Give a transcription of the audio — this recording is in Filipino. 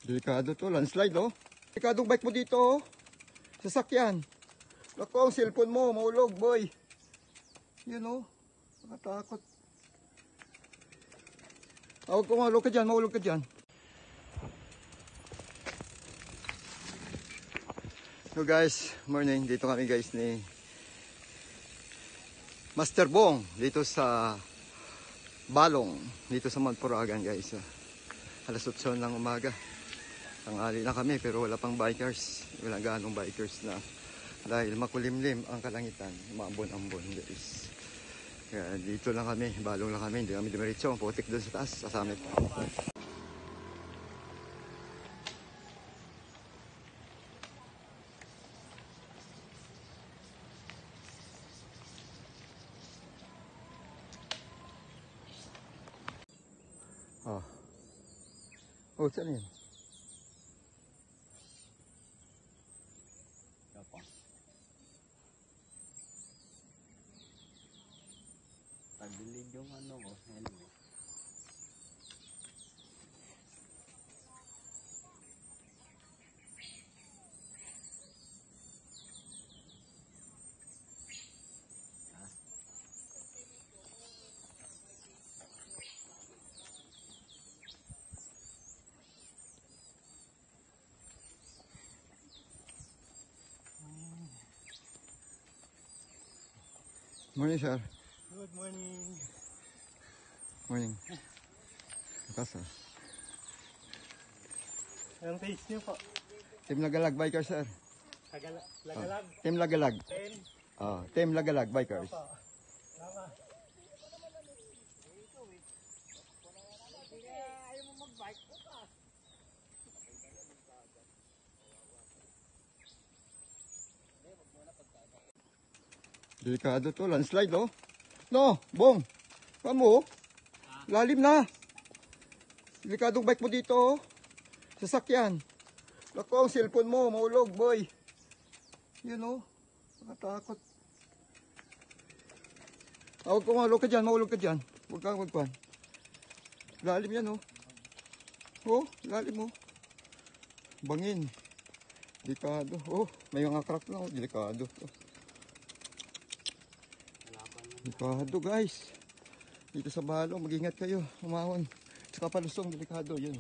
Delikado to, landslide oh. Delikadong bike mo dito oh. Sasakyan. Naku, ang cellphone mo, maulog boy. Yun oh, nakatakot. Huwag ko maulog ka dyan, maulog ka dyan. So guys, morning. Dito kami guys ni Master Bong. Dito sa Balong. Dito sa Magpuragan guys. Alas 8 ng umaga. Tanghali na kami pero wala pang bikers. Wala ganong bikers na. Dahil makulimlim ang kalangitan. Maambon-ambon guys. Kaya dito lang kami. Balong lang kami. Hindi kami dumiretso. Ang putik doon sa taas. Sa summit. Oh. Oh, saan yun? Tagilid yung ano ko, helmet. Morning, sir. Good morning. Morning. Bukas, Anong page niyo po? Team Lagalag Bikers, sir. Lagalag? Team Lagalag. 10? Team Lagalag Bikers. Tama. Ayaw mo mag-bike po pa. Delikado to, landslide oh. No, Bong. Kamo, lalim na. Delikadong bike mo dito oh. Sasakyan. Naku, ang cellphone mo, maulog boy. Yun oh, nakatakot. Huwag ko maulog ka dyan, maulog ka dyan. Huwag kang magkuhan. Lalim yan oh. Oh, lalim oh. Bangin. Delikado. Oh, may mga crack na oh, delikado. Oh. Delikado guys. Dito sa Balong, mag-ingat kayo. Umahon. Tsaka palusong, delikado. Yun.